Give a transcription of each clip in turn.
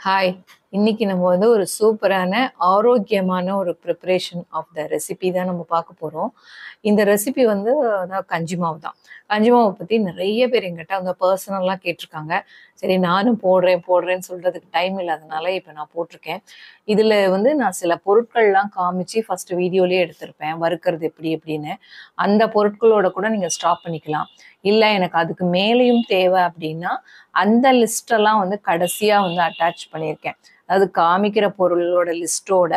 Hi! இன்னைக்கு நம்ம வந்து ஒரு சூப்பரான, ஆரோக்கியமான ஒரு ப்ரிப்பரேஷன் ஆஃப் த ரெசிபி தான் நம்ம பார்க்க போறோம். இந்த ரெசிபி வந்து அதான் கஞ்சி மாவு தான். கஞ்சி மாவ பத்தி நெறைய பேர் என்கிட்ட வந்து பெர்சனலா கேட்டுருக்காங்க. சரி நானும் போடுறேன்னு சொல்றதுக்கு டைம் இல்லாதனால இப்ப நான் போட்டிருக்கேன். இதுல வந்து நான் சில பொருட்கள்லாம் காமிச்சு ஃபர்ஸ்ட் வீடியோலயே எடுத்திருப்பேன். வறுக்கிறது எப்படி எப்படின்னு. அந்த பொருட்களோட கூட நீங்க ஸ்டாப் பண்ணிக்கலாம். இல்ல எனக்கு அதுக்கு மேலேயும் தேவை அப்படின்னா, அந்த லிஸ்ட்டெல்லாம் வந்து கடைசியா வந்து அட்டாச் பண்ணியிருக்கேன். அதாவது காமிக்கிற பொருளோட லிஸ்ட்டோட,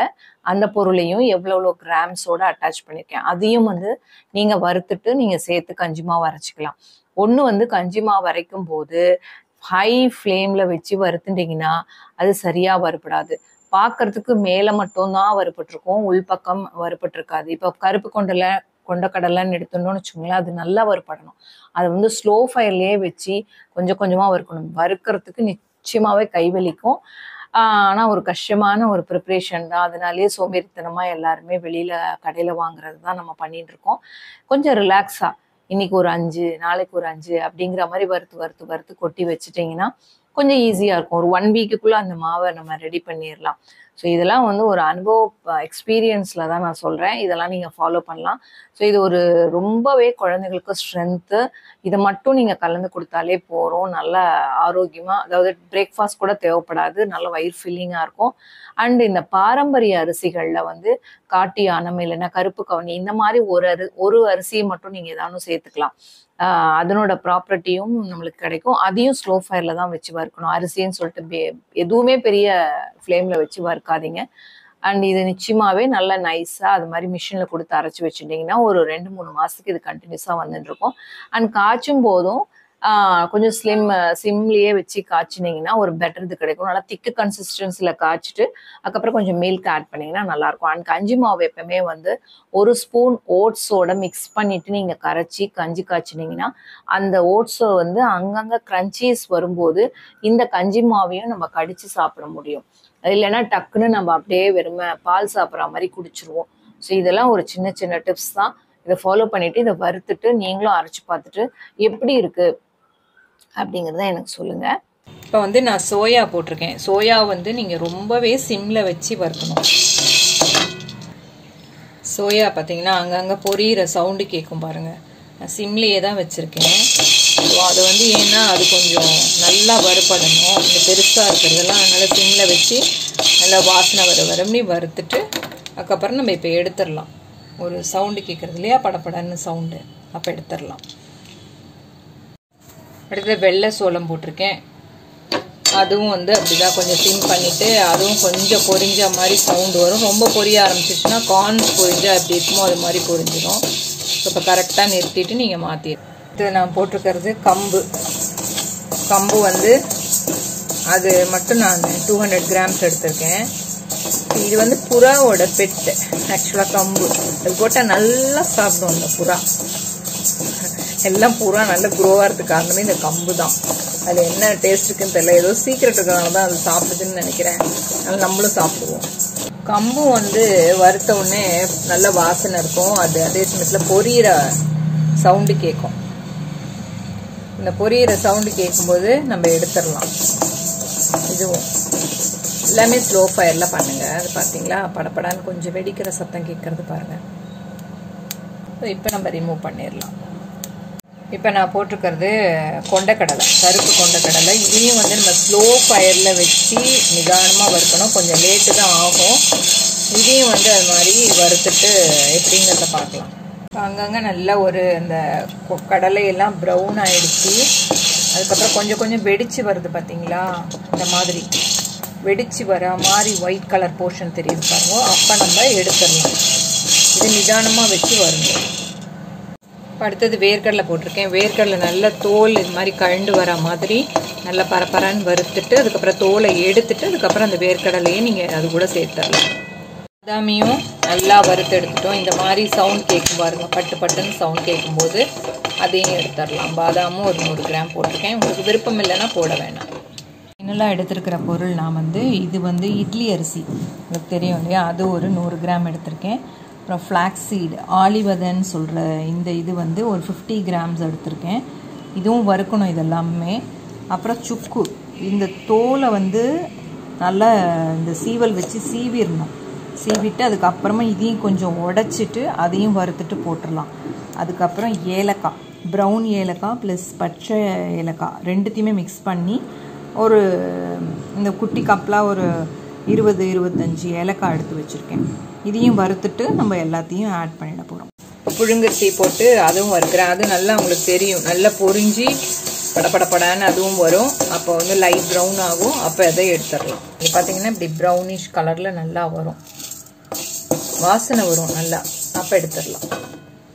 அந்த பொருளையும் எவ்வளோ கிராம்ஸோட அட்டாச் பண்ணியிருக்கேன். அதையும் வந்து நீங்க வறுத்துட்டு நீங்க சேர்த்து கஞ்சி மாவு அரைச்சுக்கலாம். ஒண்ணு வந்து கஞ்சி மாவு அரைக்கும்போது, ஹை ஃப்ளேம்ல வச்சு வறுத்துட்டீங்கன்னா, அது சரியா வறுபடாது. பார்க்கறதுக்கு மேல மட்டும் தான் வறுபட்டுருக்கும். உள்பக்கம் வறுபட்டுருக்காது. இப்போ கருப்பு கொண்டக்கடலைன்னு எடுத்தோம்னு வச்சுக்கோங்களேன், அது நல்லா வறுபடணும். அத வந்து ஸ்லோ ஃபயர்லயே வச்சு கொஞ்சம் கொஞ்சமா வறுக்கணும். வறுக்கறதுக்கு நிச்சயமாவே கை வலிக்கும். ஆனா ஒரு கஷ்டமான ஒரு ப்ரிப்பரேஷன் தான். அதனாலேயே சோம்பேறித்தனமா எல்லாருமே வெளியில கடையில வாங்குறது தான் நம்ம பண்ணிட்டு இருக்கோம். கொஞ்சம் ரிலாக்ஸா இன்னைக்கு ஒரு 5, நாளைக்கு ஒரு 5 அப்படிங்கிற மாரி வறுத்து கொட்டி வச்சுட்டீங்கன்னா, கொஞ்சம் ஈஸியா இருக்கும். ஒரு 1 வீக்குக்குள்ள அந்த மாவ நம்ம ரெடி பண்ணிறலாம். ஸோ இதெல்லாம் வந்து ஒரு எக்ஸ்பீரியன்ஸ்ல தான் நான் சொல்றேன். இதெல்லாம் நீங்க ஃபாலோ பண்ணலாம். ஸோ இது ஒரு ரொம்பவே குழந்தைகளுக்கு ஸ்ட்ரென்த்து. இத மட்டும் நீங்க கலந்து குடுத்தாலே போதும். நல்ல ஆரோக்கியமா அதாவது பிரேக்ஃபாஸ்ட் கூட தேவைப்படாது. நல்ல வயிறு ஃபில்லிங்கா இருக்கும். அண்ட் இந்த பாரம்பரிய அரிசிகள்ல வந்து காட்டு யானம் இல்லைன்னா கருப்பு கவுனி இந்த மாரி ஒரு அரிசிய மட்டும் நீங்க ஏதானும் சேர்த்துக்கலாம். அதனோட ப்ராப்பர்ட்டியும் நம்மளுக்கு கிடைக்கும். அதையும் ஸ்லோ ஃபயர்ல தான் வச்சு வறுக்கணும். அரிசின்னு சொல்லிட்டு எதுவுமே பெரிய ஃப்ளேம்ல வச்சு வறுக்காதீங்க. அண்ட் இது நிச்சயமாவே நல்லா நைஸா அது மாரி மிஷின்ல குடுத்து அரைச்சு வச்சுட்டீங்கன்னா, ஒரு 2, 3 மாசத்துக்கு இது கன்டினியூஸா வந்துட்டுருக்கும். அண்ட் காய்ச்சும் போதும் கொஞ்சம் சிம்லயே வச்சு காய்ச்சினீங்கன்னா, ஒரு பெட்டர் இது கிடைக்கும். நல்லா திக்கு கன்சிஸ்டன்சில காய்ச்சிட்டு, அதுக்கப்புறம் கொஞ்சம் மில்க் ஆட் பண்ணீங்கன்னா நல்லாயிருக்கும். அண்ட் கஞ்சி மாவு எப்பவுமே வந்து 1 ஸ்பூன் ஓட்ஸோட மிக்ஸ் பண்ணிட்டு நீங்க கரைச்சி கஞ்சி காய்ச்சினீங்கன்னா, அந்த ஓட்ஸ வந்து அங்கங்க கிரன்ச்சீஸ் வரும்போது, இந்த கஞ்சி மாவையும் நம்ம கடிச்சு சாப்பிட முடியும். இல்லைன்னா டக்குன்னு நம்ம அப்படியே வெறும பால் சாப்பிட்ற மாரி குடிச்சிருவோம். ஸோ இதெல்லாம் ஒரு சின்ன சின்ன டிப்ஸ் தான். இத ஃபாலோ பண்ணிட்டு, இத வறுத்துட்டு நீங்களும் அரைச்சு பார்த்துட்டு, எப்படி இருக்கு அப்படிங்கிறத எனக்கு சொல்லுங்க. இப்போ வந்து நான் சோயா போட்டிருக்கேன். சோயா வந்து நீங்க ரொம்பவே சிம்ல வச்சு வறுக்கணும். சோயா பார்த்தீங்கன்னா அங்கங்கே பொரியிற சவுண்டு கேட்கும் பாருங்க. நான் சிம்லேயே தான் வச்சிருக்கேன். ஸோ அது வந்து ஏன்னா அது கொஞ்சம் நல்லா வறுபடணும். இந்த பெருசாக இருக்கிறதெல்லாம் அதனால சிம்ல வச்சு நல்லா வாசனை வரம்னி வறுத்துட்டு அதுக்கப்புறம் நம்ம இப்போ எடுத்துடலாம். ஒரு சவுண்டு கேட்குறது இல்லையா, படப்படன்னு சவுண்டு, அப்போ எடுத்துடலாம். அடுத்து வெள்ளை சோளம் போட்டிருக்கேன். அதுவும் வந்து அப்படிதான் கொஞ்சம் சிம் பண்ணிவிட்டு அதுவும் கொஞ்சம் பொரிஞ்ச மாதிரி சவுண்டு வரும். ரொம்ப பொரிய ஆரம்பிச்சிச்சுன்னா கார்ன்ஸ் பொரிஞ்சா எப்படி இருக்குமோ அது மாதிரி பொரிஞ்சிடும். ஸோ இப்போ கரெக்டாக நிறுத்திட்டு நீங்கள் மாற்றிடு. இது நான் போட்டிருக்கிறது கம்பு வந்து அது மட்டும் நான் 200 கிராம்ஸ் எடுத்திருக்கேன். இது வந்து புறாவோட பெட்டு. ஆக்சுவலாக கம்பு அது போட்டால் நல்லா சாப்பிடும் அந்த புறா. எல்லாம் புறா நல்லா க்ரோ ஆகிறதுக்கு காரணமே இந்த கம்பு தான். அது என்ன டேஸ்ட் இருக்குன்னு தெரியல, ஏதோ சீக்கிரட் இருக்கிறனால தான் அது சாப்பிடுதுன்னு நினைக்கிறேன். அதனால நம்மளும் சாப்பிடுவோம். கம்பு வந்து வறுத்த உடனே நல்ல வாசனை இருக்கும். அது அதே சமயத்தில் பொரியிற சவுண்டு கேட்கும். இந்த பொரியிற சவுண்டு கேட்கும்போது நம்ம எடுத்துடலாம். இதுவும் எல்லாமே ஸ்லோ ஃபயர்ல பண்ணுங்க. அது பார்த்தீங்களா, படப்படான்னு கொஞ்சம் வெடிக்கிற சத்தம் கேட்கறது பாருங்க. இப்போ நம்ம ரிமூவ் பண்ணிடலாம். இப்போ நான் போட்டிருக்கிறது கொண்டக்கடலை, கருப்பு கொண்டக்கடலை. இதையும் வந்து நம்ம ஸ்லோ ஃபயரில் வச்சு நிதானமாக வறுக்கணும். கொஞ்சம் லேட்டு தான் ஆகும். இதையும் வந்து அது மாதிரி வறுத்துட்டு எப்படிங்கிறத பார்க்கலாம். அங்கங்கே நல்லா ஒரு இந்த கடலையெல்லாம் ப்ரௌன் ஆகிடுச்சு. அதுக்கப்புறம் கொஞ்சம் கொஞ்சம் வெடிச்சு வருது பார்த்தீங்களா, இந்த மாதிரி வெடிச்சு வர மாதிரி ஒயிட் கலர் போர்ஷன் தெரியுது பாருங்க. அப்போ நம்ம எடுத்துடலாம். இது நிதானமாக வச்சு வருங்க. அடுத்தது வேர்க்கடலை போட்டிருக்கேன். வேர்க்கடலை நல்ல தோல் இது மாதிரி கழண்டு வர மாதிரி நல்லா பரப்பரான்னு வறுத்துட்டு அதுக்கப்புறம் தோலை எடுத்துட்டு அதுக்கப்புறம் அந்த வேர்க்கடலையே நீங்கள் அது கூட சேர்த்துடலாம். பாதாமியும் நல்லா வறுத்து எடுத்துட்டோம். இந்த மாதிரி சவுண்ட் கேட்கும் பாருங்க, பட்டு பட்டுன்னு சவுண்ட் கேட்கும்போது அதையும் எடுத்துடலாம். பாதாமும் ஒரு 100 கிராம் போட்டிருக்கேன். உங்களுக்கு விருப்பம் இல்லைன்னா போட வேணாம். இன்னெல்லாம் எடுத்துருக்கிற பொருள் நான் வந்து இது வந்து இட்லி அரிசி உங்களுக்கு தெரியும் இல்லையா, அது ஒரு 100 கிராம் எடுத்திருக்கேன். அப்புறம் ஃப்ளாக்ஸ் சீடு ஆலிவதன்னு சொல்கிற இந்த இது வந்து ஒரு 50 கிராம்ஸ் எடுத்திருக்கேன். இதுவும் வறுக்கணும் இதெல்லாமே. அப்புறம் சுக்கு, இந்த தோலை வந்து நல்லா இந்த சீவல் வச்சு சீவிடணும். சீவிட்டு அதுக்கப்புறமா இதையும் கொஞ்சம் உடச்சிட்டு அதையும் வறுத்துட்டு போட்டுடலாம். அதுக்கப்புறம் ஏலக்காய், ப்ரௌன் ஏலக்காய் ப்ளஸ் பச்சை ஏலக்காய் ரெண்டுத்தையுமே மிக்ஸ் பண்ணி ஒரு இந்த குட்டி கப்பலாக ஒரு 20-25 ஏலக்காய் எடுத்து வச்சுருக்கேன். இதையும் வறுத்துட்டு நம்ம எல்லாத்தையும் ஆட் பண்ணிட போகிறோம். புழுங்கரிசி போட்டு அதுவும் வறுக்கிறேன். அது நல்லா உங்களுக்கு தெரியும், நல்லா பொரிஞ்சு படப்படப்படான்னு அதுவும் வரும். அப்போ வந்து லைட் ப்ரௌன் ஆகும். அப்போ அதை எடுத்துடலாம். இது பார்த்தீங்கன்னா இப்படி ப்ரௌனிஷ் கலரில் நல்லா வரும், வாசனை வரும் நல்லா. அப்போ எடுத்துடலாம்.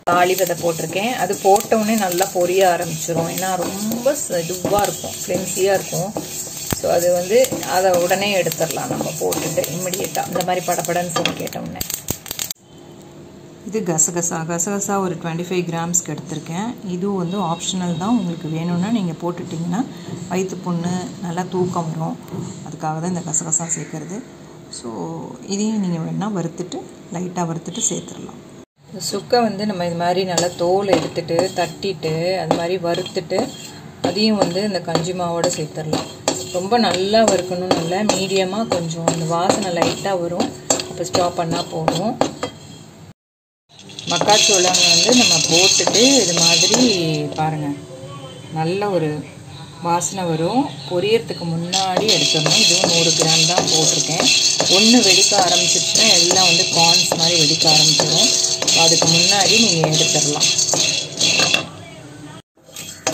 தாளி விதை போட்டிருக்கேன். அது போட்டவுடனே நல்லா பொரிய ஆரம்பிச்சிடும். ஏன்னா ரொம்ப இதுவாக இருக்கும், ஃப்ளென்சியாக இருக்கும். ஸோ அது வந்து அதை உடனே எடுத்துடலாம் நம்ம போட்டுட்டு இம்மிடியேட்டாக. இந்த மாதிரி படப்படன்னு சொல்லி கேட்டோம்னே. இது கசகசா ஒரு 25 கிராம்ஸ்க்கு எடுத்திருக்கேன். இதுவும் வந்து ஆப்ஷனல் தான். உங்களுக்கு வேணும்னா நீங்கள் போட்டுட்டிங்கன்னா வயிற்று புண்ணு நல்லா தூக்கம் வரும். அதுக்காக தான் இந்த கசகசா சேர்க்குறது. ஸோ இதையும் நீங்கள் வேணால் வறுத்துட்டு லைட்டாக வறுத்துட்டு சேர்த்துடலாம். இந்த சுக்கை வந்து நம்ம இது மாதிரி நல்லா தோல் எடுத்துட்டு தட்டிட்டு அது மாதிரி வறுத்துட்டு அதையும் வந்து இந்த கஞ்சி மாவோடு சேர்த்துடலாம். ரொம்ப நல்லா வறுக்கணும், நல்லா மீடியமாக கொஞ்சம் அந்த வாசனை லைட்டாக வரும். அப்போ ஸ்டாப் பண்ணால் போதும். மக்காச்சோளம் வந்து நம்ம போட்டுட்டு இது மாதிரி பாருங்கள் நல்ல ஒரு வாசனை வரும். பொரியறதுக்கு முன்னாடி எடுத்துடணும். இதுவும் 100 கிராம் தான் போட்டிருக்கேன். ஒன்று வெடிக்க ஆரம்பிச்சிச்சுன்னா எல்லாம் வந்து கார்ன்ஸ் மாதிரி வெடிக்க ஆரம்பிச்சிடும். அதுக்கு முன்னாடி நீங்கள் எடுத்துடலாம்.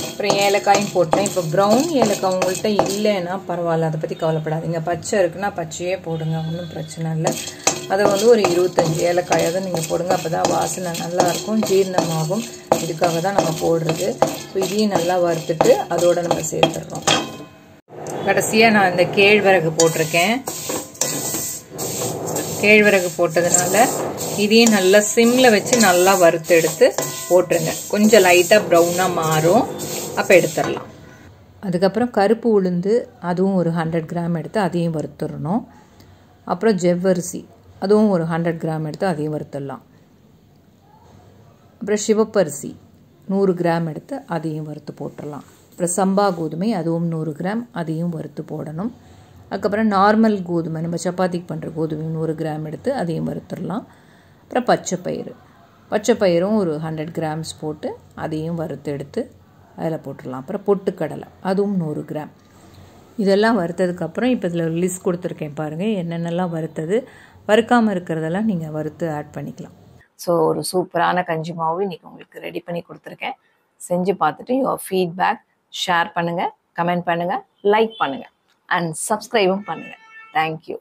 அப்புறம் ஏலக்காயும் போட்டேன். இப்போ ப்ரௌன் ஏலக்காய் உங்கள்கிட்ட இல்லைன்னா பரவாயில்ல, அதை பற்றி கவலைப்படாதீங்க. பச்சை இருக்குன்னா பச்சையே போடுங்க, ஒன்றும் பிரச்சனை இல்லை. அதை வந்து ஒரு 25 ஏலக்காயாவது நீங்கள் போடுங்க. அப்போ தான் வாசனை நல்லாயிருக்கும், ஜீரணமாகும். இதுக்காக தான் நம்ம போடுறது. ஸோ இதையும் நல்லா வறுத்துட்டு அதோடு நம்ம சேர்த்துடுறோம். கடைசியாக நான் இந்த கேழ்வரகு போட்டிருக்கேன். கேழ்வரகு போட்டதுனால இதையும் நல்லா சிம்மில் வச்சு நல்லா வறுத்து எடுத்து போட்டுருங்க. கொஞ்சம் லைட்டாக ப்ரௌனாக மாறும், அப்போ எடுத்துடலாம். அதுக்கப்புறம் கருப்பு உளுந்து அதுவும் ஒரு 100 கிராம் எடுத்து அதையும் வறுத்துடணும். அப்புறம் ஜவ்வரிசி அதுவும் ஒரு 100 கிராம் எடுத்து அதையும் வறுத்துடலாம். அப்புறம் சிவப்பரிசி 100 கிராம் எடுத்து அதையும் வறுத்து போட்டுடலாம். அப்புறம் சம்பா கோதுமை அதுவும் 100 கிராம் அதையும் வறுத்து போடணும். அதுக்கப்புறம் நார்மல் கோதுமை, நம்ம சப்பாத்திக்கு பண்ணுற கோதுமை 100 கிராம் எடுத்து அதையும் வறுத்துடலாம். அப்புறம் பச்சைப்பயிரும் ஒரு 100 கிராம்ஸ் போட்டு அதையும் வறுத்து எடுத்து அதில் போட்டுடலாம். அப்புறம் பொட்டுக்கடலை அதுவும் 100 கிராம். இதெல்லாம் வறுத்ததுக்கப்புறம் இப்போ இதில் ஒரு லிஸ்ட் கொடுத்துருக்கேன் பாருங்கள், என்னென்னலாம் வறுத்தது. வறுக்காமல் இருக்கிறதெல்லாம் நீங்கள் வறுத்து ஆட் பண்ணிக்கலாம். ஸோ ஒரு சூப்பரான கஞ்சி மாவு இன்றைக்கி உங்களுக்கு ரெடி பண்ணி கொடுத்துருக்கேன். செஞ்சு பார்த்துட்டு யுவர் ஃபீட்பேக் ஷேர் பண்ணுங்கள், கமெண்ட் பண்ணுங்கள், லைக் பண்ணுங்கள் அண்ட் சப்ஸ்கிரைபும் பண்ணுங்கள். தேங்க்யூ.